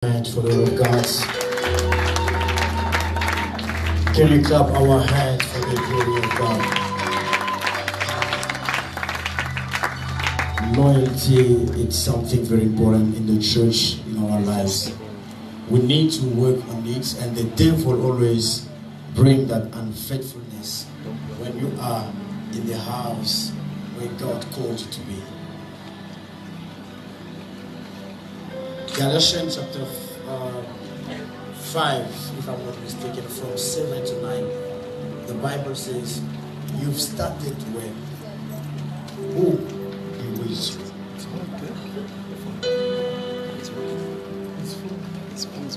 And for the word of God. Can you clap our hands for the glory of God? Loyalty is something very important in the church, in our lives. We need to work on it, and the devil always bring that unfaithfulness when you are in the house where God called you to be. Galatians chapter 5, if I'm not mistaken, from 7 to 9, the Bible says, you've started well. Who be with you?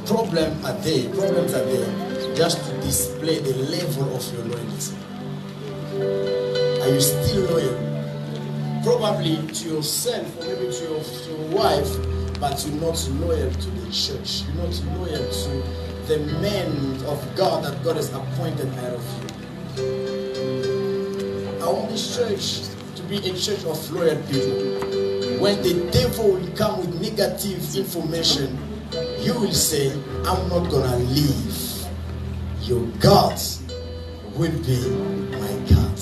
Problems are there just to display the level of your loyalty. Are you still loyal? Probably to yourself or maybe to your wife, but you're not loyal to the church. You're not loyal to the men of God that God has appointed out of you. I want this church to be a church of loyal people. When the devil will come with negative information, you will say, I'm not gonna leave. Your God will be my God.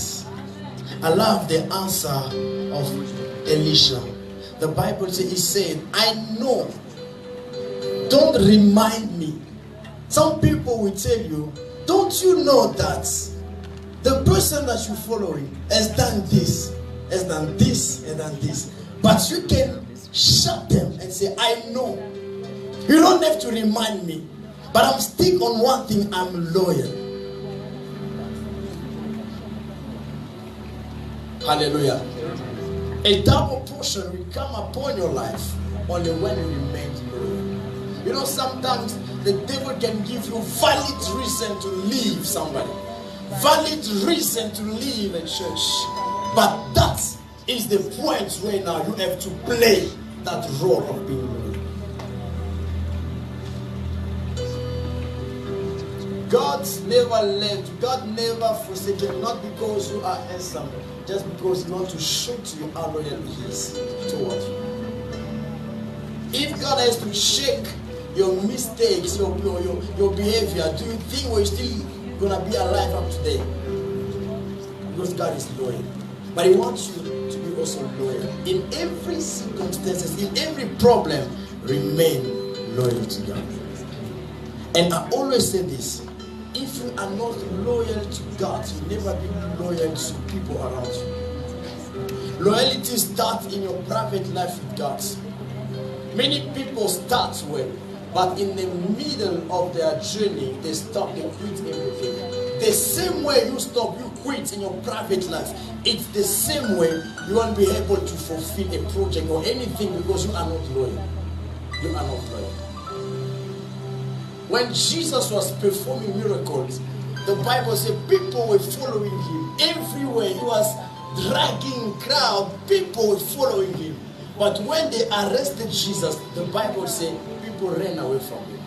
I love the answer of Elisha. The Bible says, he said, I know. Don't remind me. Some people will tell you, don't you know that the person that you're following has done this, has done this, and done this. But you can shut them and say, I know. You don't have to remind me. But I'm still on one thing, I'm loyal. Hallelujah. A double portion will come upon your life only when you remain loyal. You know, sometimes the devil can give you valid reason to leave somebody, valid reason to leave a church, but that is the point where now you have to play that role of being loyal. God never left, God never forsaken, not because you are handsome, just because He wants to show to you how loyal He is towards you. If God has to shake your mistakes, your behavior, do you think we're still going to be alive up today? Because God is loyal. But He wants you to be also loyal. In every circumstance, in every problem, remain loyal to God. And I always say this. If you are not loyal to God, you never be loyal to people around you. Loyalty starts in your private life with God. Many people start well, but in the middle of their journey, they stop, they quit everything. The same way you stop, you quit in your private life, it's the same way you won't be able to fulfill a project or anything because you are not loyal. You are not loyal. When Jesus was performing miracles, the Bible said people were following Him everywhere. He was dragging crowd, people were following Him. But when they arrested Jesus, the Bible said people ran away from Him.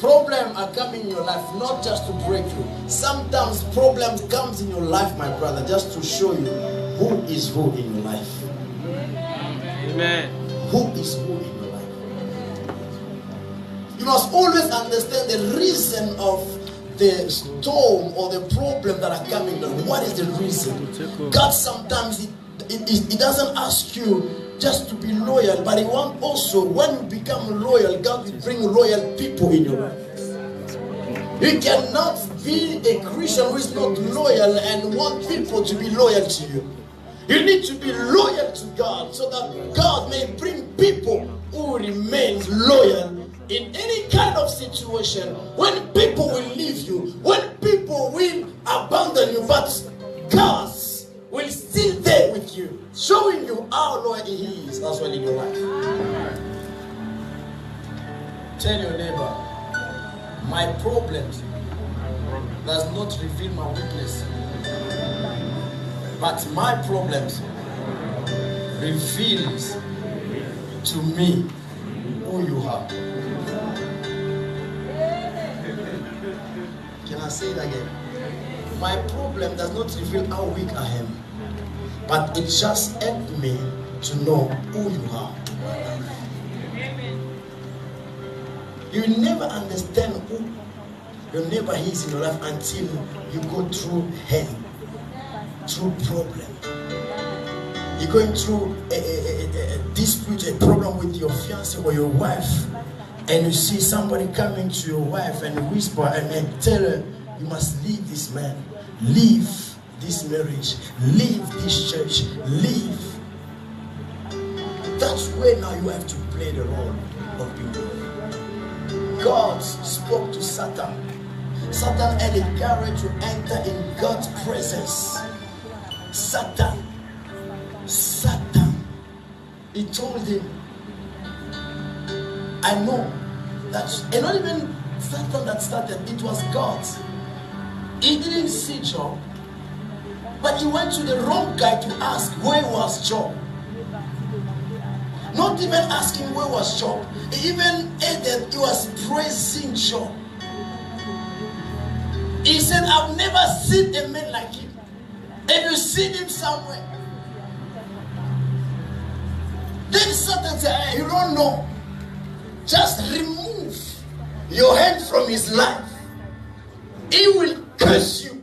Problems are coming in your life not just to break you. Sometimes problems comes in your life, my brother, just to show you who is who in your life. Amen. Who is who in your life. You must always understand the reason of the storm or the problem that are coming down. What is the reason? God sometimes He doesn't ask you just to be loyal, but He wants also, when you become loyal, God will bring loyal people in your life. You cannot be a Christian who is not loyal and want people to be loyal to you. You need to be loyal to God so that God may bring people who remain loyal in any kind of situation. When people will leave you, when people will abandon you, but God will still there with you, showing you how loyal He is as well in your life. Tell your neighbor, my problems does not reveal my weakness, but my problems reveals to me who you are. Can I say it again? My problem does not reveal how weak I am, but it just helped me to know who you are. You will never understand who your neighbor is in your life until you go through hell, through problem. You're going through a dispute, a problem with your fiancé or your wife, and you see somebody coming to your wife and whisper and tell her, you must leave this man, leave this marriage, leave this church, leave. That's where now you have to play the role of being God. God spoke to Satan. Satan had the courage to enter in God's presence. Satan. He told him, I know that, and not even Satan that started, it was God. He didn't see Job, but he went to the wrong guy to ask where was Job. Not even asking where was Job. He even added, he was praising Job. He said, I've never seen a man like him. Have you seen him somewhere? Then Satan said, hey, you don't know. Just remove your hand from his life. He will curse you.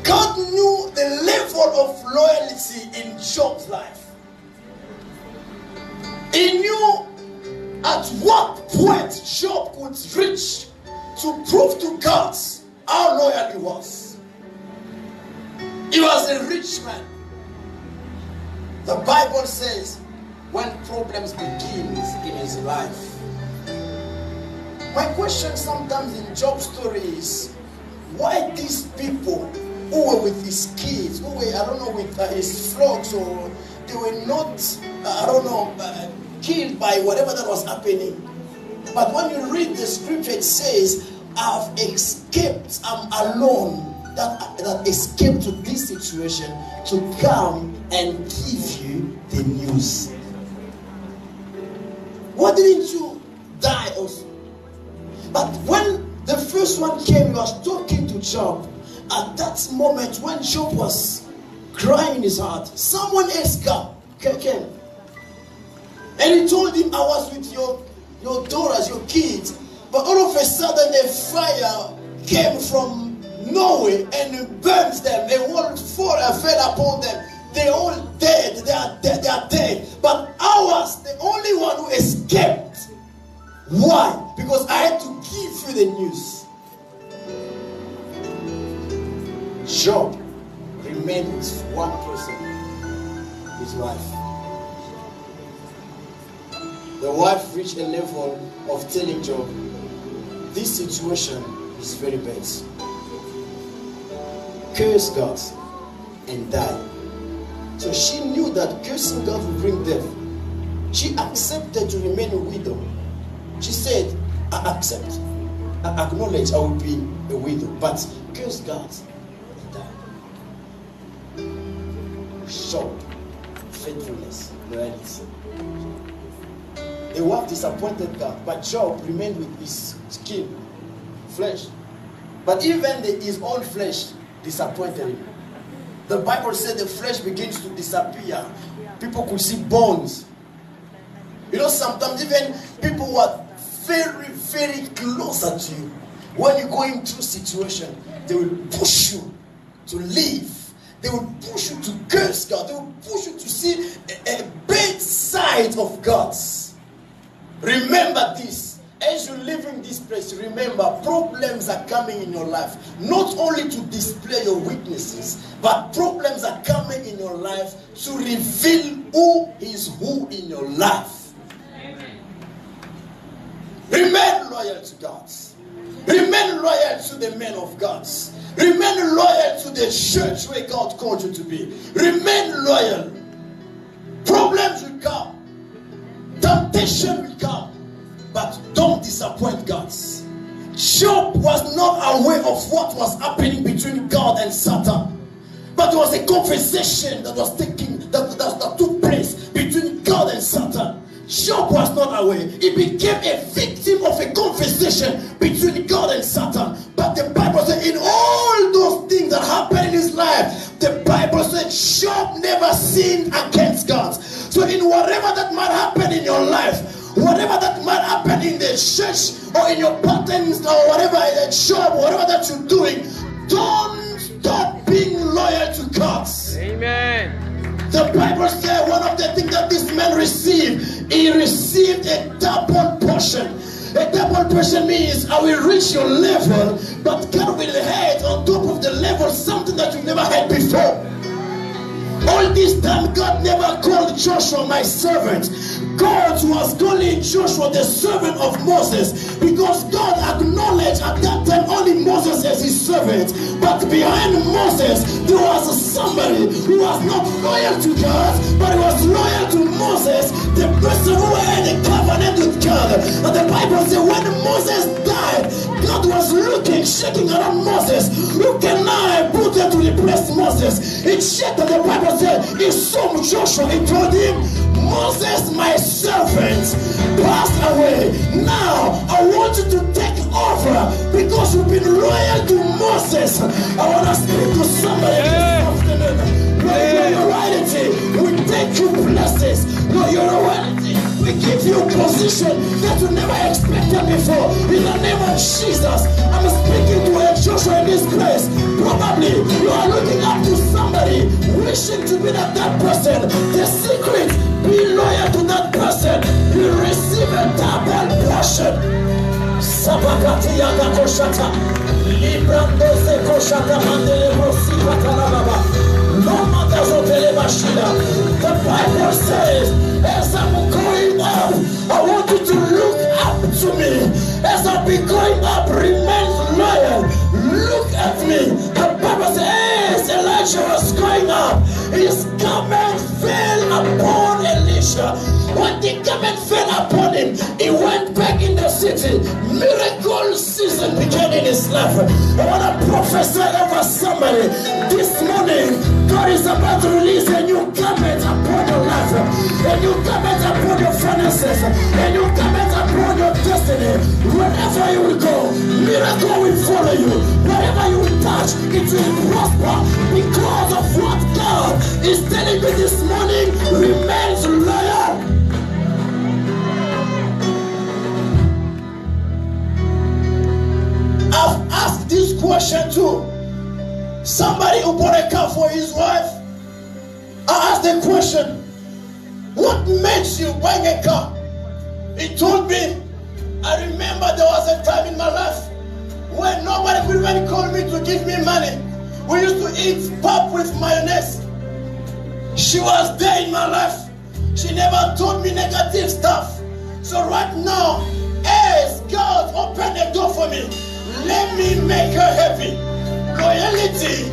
God knew the level of loyalty in Job's life. He knew at what point Job could reach to prove to God how loyal he was. He was a rich man. The Bible says when problems begins in his life. My question sometimes in Job's story is, why these people who were with his kids, who were, I don't know, with his flocks, or they were not, killed by whatever that was happening. But when you read the scripture, it says, I've escaped, I'm alone, that escaped to this situation to come and give you the news. Why didn't you die also? But when the first one came, he was talking to Job. At that moment when Job was crying in his heart, someone else came. And he told him, I was with your daughters, your kids. But all of a sudden a fire came from nowhere and burns them. A whole fire fell upon them. They're all dead. They are dead. But I was the only one who escaped. Why? Because I had to give you the news. Job remained with one person, his wife. The wife reached a level of telling Job, this situation is very bad. Curse God and die. So she knew that cursing God would bring death. She accepted to remain a widow. She said, I accept, I acknowledge I will be a widow, but curse God and die. Job, faithfulness, loyalty. The wife disappointed God, but Job remained with his skin, flesh. But even his own flesh disappointed him. The Bible said the flesh begins to disappear. People could see bones. You know, sometimes even people who are very, very closer to you, when you're going through a situation, they will push you to leave. They will push you to curse God. They will push you to see a bad side of God. Remember this. As you live in this place, remember, problems are coming in your life. Not only to display your weaknesses, but problems are coming in your life to reveal who is who in your life. Amen. Remain loyal to God. Remain loyal to the men of God. Remain loyal to the church where God called you to be. Remain loyal. Problems will come. Temptation will come. But don't disappoint God. Job was not aware of what was happening between God and Satan. But there was a conversation that was that took place between God and Satan. Job was not aware. He became a victim of a conversation between God and Satan. But the Bible said in all those things that happened in his life, the Bible said Job never sinned against God. So in whatever that might happen in your life. Whatever that might happen in the church or in your patterns or whatever, a job, whatever that you're doing, don't stop being loyal to God. Amen. The Bible says one of the things that this man received, he received a double portion. A double portion means I will reach your level, but God will add on top of the level something that you've never had before. All this time, God never called Joshua my servant. God was calling Joshua the servant of Moses, because God acknowledged at that time only Moses as his servant. But behind Moses, there was somebody who was not loyal to God, but he was loyal to Moses, the person who had a covenant with God. And the Bible says when Moses died, God was looking, shaking around Moses. Who can I put there to replace Moses? He checked, and the Bible said he saw Joshua. He told him, Moses, my servant, passed away. Now I want you to take over because you've been loyal to Moses. I want to speak to somebody this afternoon. Your loyalty will take you places. Your loyalty will give you a position that you never expected before. In the name of Jesus, I'm speaking to a Joshua in this place. Probably you are looking up to somebody, wishing to be that person. The secret, be loyal to that person. You receive a double portion. Sabakati yaga koshata, librando se koshata mandele brosika talababa. Loma dazotele bashida. The Bible says, as I'm going up, I want you to look up to me. As I be going up, remain loyal. Look at me. The Bible says, as Elijah was going up, his garment fell upon Elisha. When the garment fell upon him, he went back in the city. Miracle season began in his life. I want to prophesy over somebody this morning. God is about to release a new garment upon your life, a new garment upon your finances, a new garment upon your destiny. Wherever you will go, miracle will follow you. Wherever you will touch, it will prosper because of what God is telling me this morning. Remain loyal. I've asked this question too. Somebody who bought a car for his wife, I asked the question, what makes you buy a car? He told me, I remember there was a time in my life when nobody could even call me to give me money. We used to eat pap with mayonnaise. She was there in my life. She never told me negative stuff. So right now, as God opened the door for me, let me make her happy. Loyalty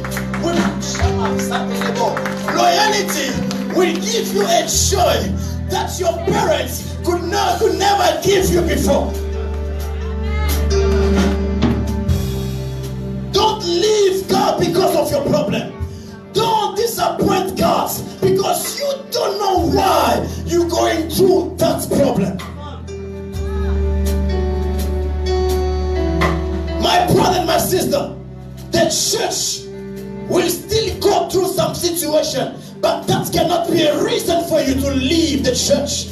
will give you a joy that your parents could never give you before. Don't leave God because of your problem. Don't disappoint God because you don't know why you're going through that problem. My brother and my sister, the church will still go through some situation, but that cannot be a reason for you to leave the church.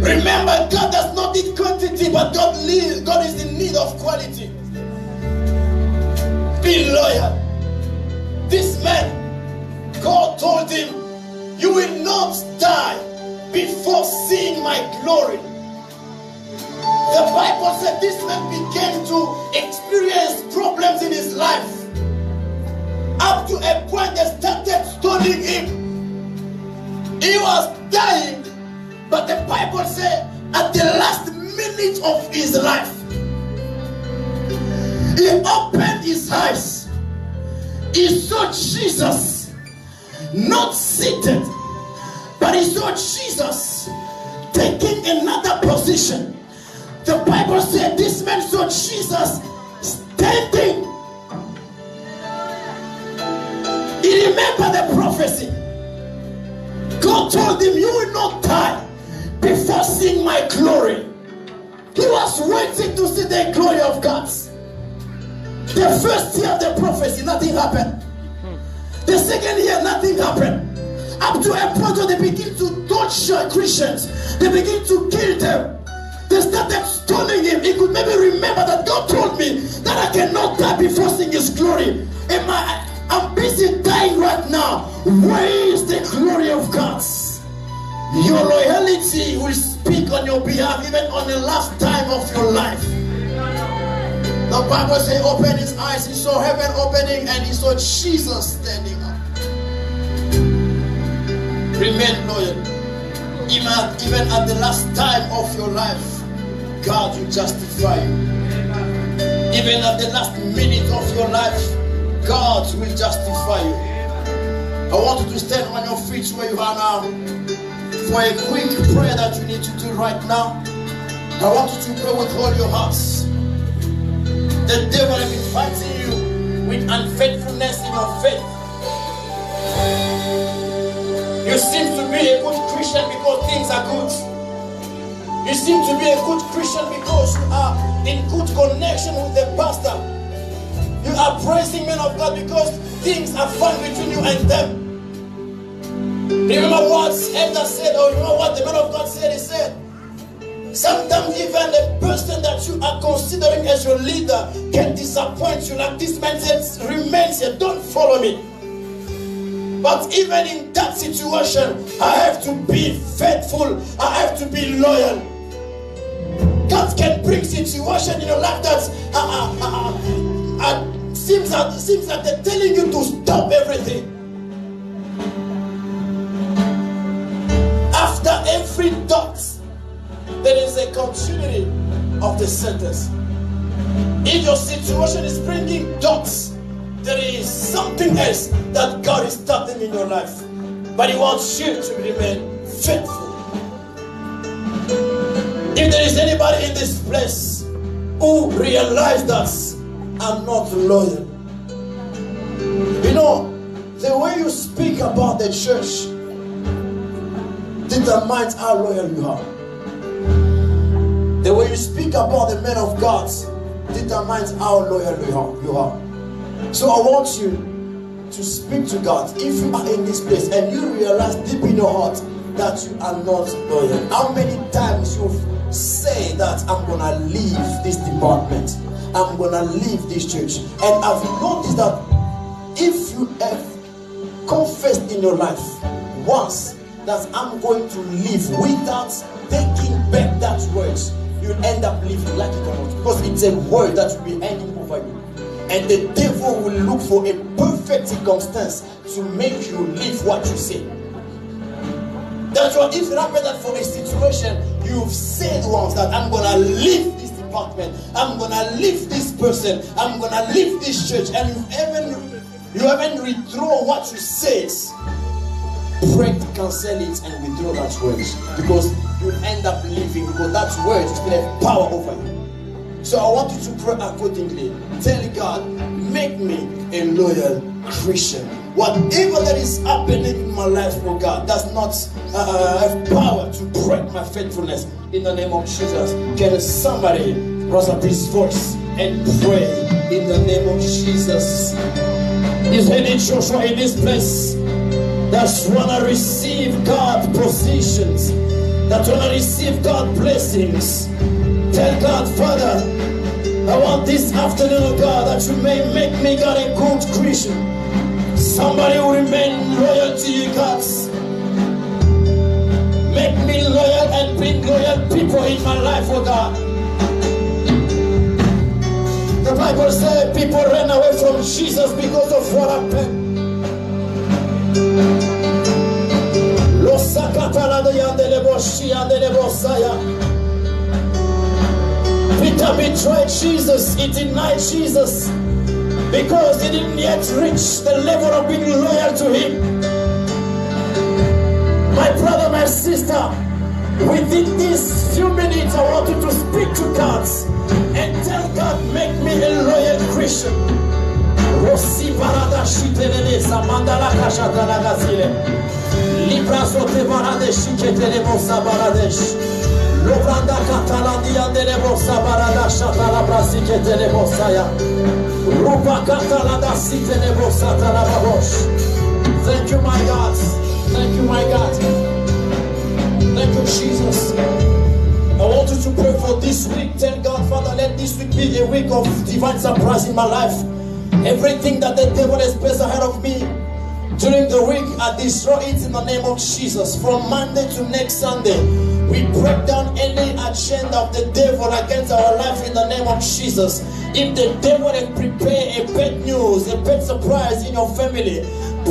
Remember, God does not need quantity, but God is in need of quality. Be loyal. This man, God told him, you will not die before seeing my glory. The Bible said this man began to experience problems in his life. Up to a point they started stoning him. He was dying, but the Bible said at the last minute of his life, he opened his eyes. He saw Jesus, not seated, but he saw Jesus taking another position. The Bible said this man saw Jesus standing. He remembered the prophecy. God told him, you will not die before seeing my glory. He was waiting to see the glory of God. The first year of the prophecy, nothing happened. The second year, nothing happened. Up to a point where they begin to Christians. They begin to kill them. They started stoning him. He could maybe remember that God told me that I cannot die before seeing his glory. I'm busy dying right now. Where is the glory of God? Your loyalty will speak on your behalf even on the last time of your life. The Bible says, open his eyes, he saw heaven opening and he saw Jesus standing up. Remain loyal. Even at the last time of your life, God will justify you. Even at the last minute of your life, God will justify you. I want you to stand on your feet where you are now for a quick prayer that you need to do right now. I want you to pray with all your hearts. The devil has been fighting you with unfaithfulness in your faith. You seem to be a good Christian because things are good. You seem to be a good Christian because you are in good connection with the pastor. You are praising men of God because things are fun between you and them. Remember what Elder said, or remember what the man of God said? He said, sometimes even the person that you are considering as your leader can disappoint you. Like this man said, remains here, don't follow me. But even in that situation, I have to be faithful. I have to be loyal. God can bring situation in your life that seems like they're telling you to stop everything. After every dot, there is a continuity of the sentence. If your situation is bringing dots, there is something else that God is starting in your life. But He wants you to remain faithful. If there is anybody in this place who realizes that I'm not loyal, you know, the way you speak about the church determines how loyal you are. The way you speak about the men of God determines how loyal you are. So I want you to speak to God. If you are in this place and you realize deep in your heart that you are not loyal, how many times you've said that I'm gonna leave this department, I'm gonna leave this church, and have you noticed that if you have confessed in your life once that I'm going to leave without taking back that word, you'll end up living like it or not, because it's a word that will be hanging over you. And the devil will look for a perfect circumstance to make you live what you say. That's why if it happens that for a situation, you've said once that I'm going to leave this department, I'm going to leave this person, I'm going to leave this church, and you haven't withdrawn what you said, break, cancel it, and withdraw that word. Because you'll end up living, because that word is going to have power over you. So I want you to pray accordingly. Tell God, make me a loyal Christian. Whatever that is happening in my life for God does not have power to break my faithfulness. In the name of Jesus, can somebody raise up his voice and pray in the name of Jesus? Is any Joshua in this place that want to receive God positions, that want to receive God blessings? Tell God, Father, I want this afternoon, oh God, that you may make me, God, a good Christian. Somebody will remain loyal to you, God. Make me loyal and bring loyal people in my life, oh God. The Bible says people ran away from Jesus because of what happened. Peter betrayed Jesus, he denied Jesus because he didn't yet reach the level of being loyal to him. My brother, my sister, within these few minutes I want you to speak to God and tell God, make me a loyal Christian. Rossi barada shitelele samandala kashatala gazile libra sote barade shiketele bosa baradesh lobranda katalandia dele bosa barada shatala brasiketele bosaya rupa katalanda sitele bosa talababosh. Thank you, my God. Thank you, my God. for this week. Tell God, Father, let this week be a week of divine surprise in my life. Everything that the devil has placed ahead of me during the week, I destroy it in the name of Jesus. From Monday to next Sunday, we break down any agenda of the devil against our life in the name of Jesus. If the devil has prepared a bad news, a bad surprise in your family,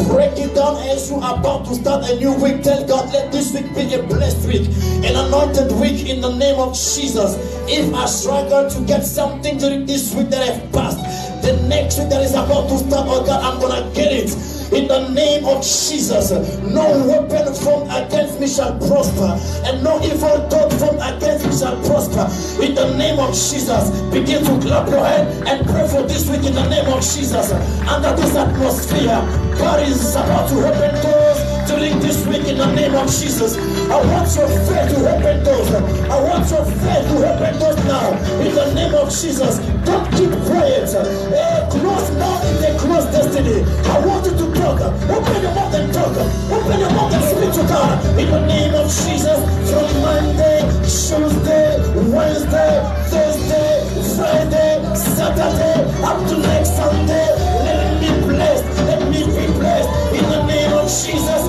break it down as you are about to start a new week. Tell God, let this week be a blessed week, an anointed week in the name of Jesus. If I struggle to get something during this week that I've passed, the next week that is about to start, oh God, I'm gonna get it. In the name of Jesus, no weapon formed against me shall prosper, and no evil thought formed against me shall prosper. In the name of Jesus, begin to clap your hand and pray for this week in the name of Jesus. Under this atmosphere, God is about to open doors during this week in the name of Jesus. I want your faith to open doors. I want your faith to open doors now in the name of Jesus. Don't keep quiet. A closed mouth is a closed destiny. I want you to talk. Open your mouth and talk. Open your mouth and speak to God in the name of Jesus. From Monday, Tuesday, Wednesday, Thursday, Friday, Saturday, up to next Sunday, let me be blessed. Let me be blessed in the name of Jesus.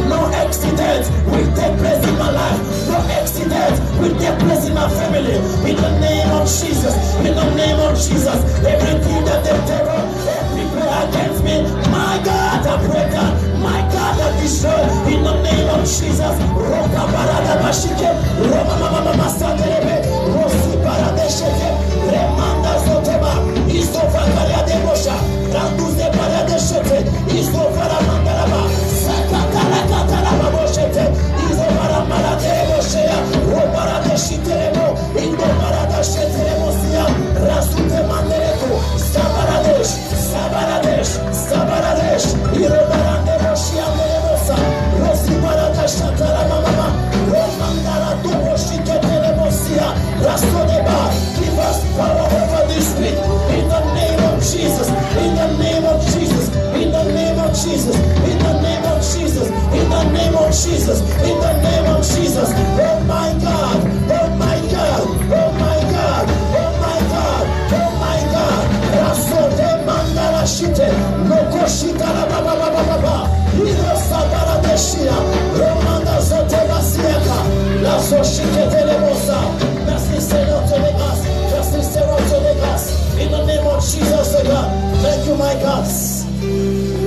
No accident will take place in my life. No accident will take place in my family. In the name of Jesus. In the name of Jesus. Everything that the devil prepare against me, my God, I break down. My God, I destroy. In the name of Jesus. Roka barada bashike. Roma mama masandelebe. Rosi barada sheke. Remanda zoteba. Isofa karia de bosha. Randuze barada sheke. Isofa ramandaraba. Sakatara kataraba boshete. Isofara marade boshea. Robarade shiterebo. Indo barada sheterebo siya. Rasute mandereko. Sabaradesh. Sabaradesh. Sabaradesh. Irobarande boshia merebosa. Rosi barada shatara mama. Romandara dobo shiketerebo siya. Rasodeba. Give us power over this week. In the name of Jesus. In the name of Jesus. In the name of Jesus. In the name of Jesus. In the name of Jesus. In the name of Jesus. Oh my God. Oh my God. Oh my God. Oh my God. Oh my God. Rasode mandala shite. Noko shitara baba baba baba. Hiro sabara deshia. Romanda zote basiaka. Lazo shikete lemosa. Merci Seigneur te les grâces. Merci Seigneur te les grâces. In the name of Jesus, oh God. Thank you, my God.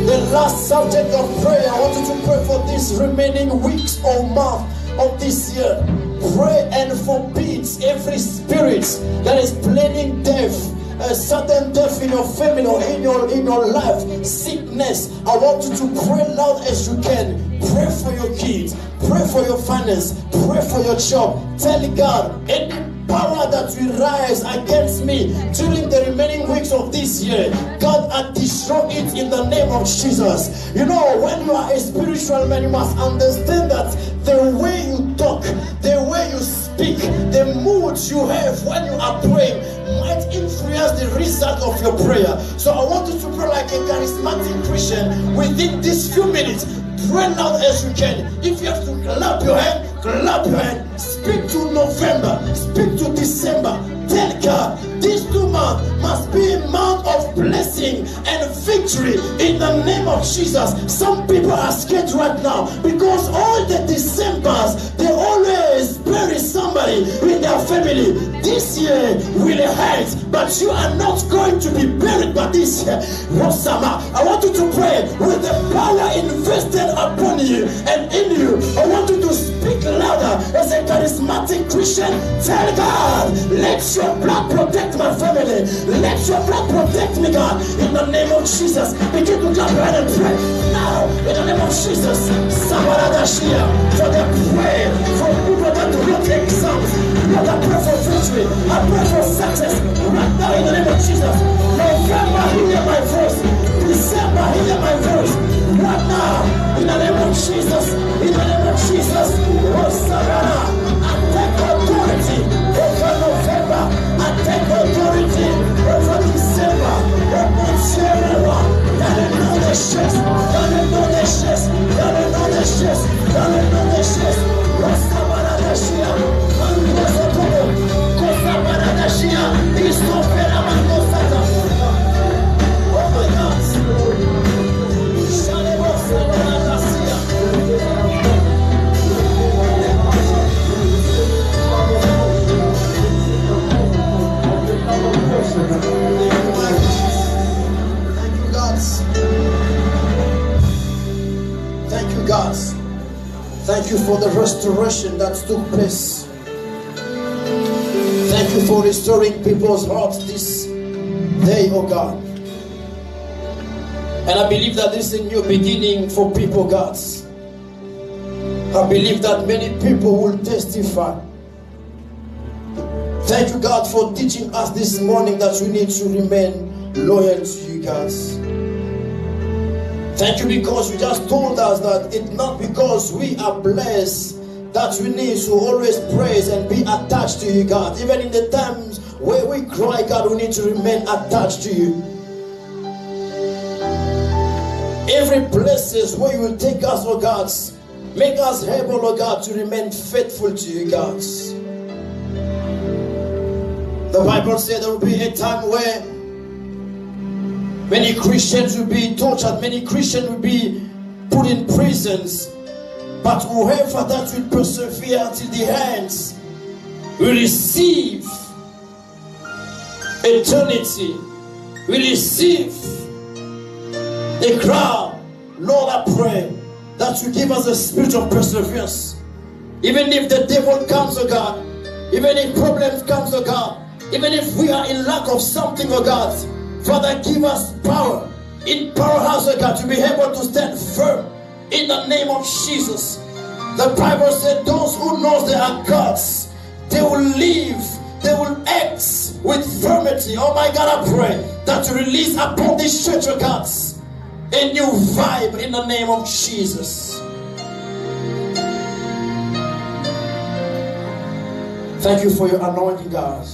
The last subject of prayer, I want you to pray for these remaining weeks or month of this year. Pray and forbid every spirit that is planning death, a sudden death in your family or in your life, sickness. I want you to pray loud as you can. Pray for your kids, pray for your finance, pray for your job. Tell God, any power that will rise against me during the remaining weeks of this year, God, I destroy it in the name of Jesus. You know, when you are a spiritual man, you must understand that the way you talk, the way you speak, the mood you have when you are praying might influence the result of your prayer. So I want you to pray like a charismatic Christian within these few minutes. Pray loud as you can. If you have to clap your hand, clap your hand. Speak to November, speak to December. Tell God, these 2 months must be a month of blessing and victory in the name of Jesus. Some people are scared right now because all the Decembers, they always bury somebody in their family. This year will hurt, but you are not going to be buried by this year. Rosama, I want you to pray with the power invested upon you and in you. I want you to speak louder as a charismatic Christian. Tell God, let your blood protect my family. Let your blood protect me, God. In the name of Jesus, begin to clap your hand and pray. Now, in the name of Jesus, Sabaradashia, for the prayer for people that wrote exams. Lord, I pray for victory. I pray for success. Right now, in the name of Jesus. November, hear my voice. December, hear my voice. Right now, in the name of Jesus. In the name of Jesus. Oh, Sarah, I take authority over November. I take authority over December. Over Sierra. Dans le nom des chaises. Dans le nom des chaises. Dans le nom des chaises. Dans le nom des chaises. God. Thank you for the restoration that took place. Thank you for restoring people's hearts this day, oh God. And I believe that this is a new beginning for people, God. I believe that many people will testify. Thank you, God, for teaching us this morning that we need to remain loyal to you, God. Thank you because you just told us that it's not because we are blessed that we need to always praise and be attached to you, God. Even in the times where we cry, God, we need to remain attached to you. Every places where you will take us, oh God, make us able, oh God, to remain faithful to you, God. The Bible said there will be a time where many Christians will be tortured, many Christians will be put in prisons. But whoever that will persevere until the end will receive eternity, will receive the crown. Lord, I pray that you give us a spirit of perseverance. Even if the devil comes, oh God, even if problems comes, oh God, even if we are in lack of something, oh God, Father, give us power, empower us, oh God, to be able to stand firm in the name of Jesus. The Bible said those who know they are God's, they will live, they will act with firmity. Oh my God, I pray that you release upon this church, oh God, a new vibe in the name of Jesus. Thank you for your anointing, God.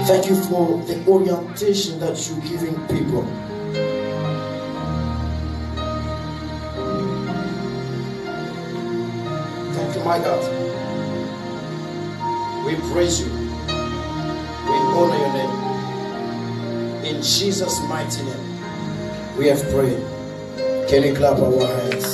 Thank you for the orientation that you're giving people. Thank you, my God. We praise you. We honor your name. In Jesus' mighty name, we have prayed. Can you clap our hands?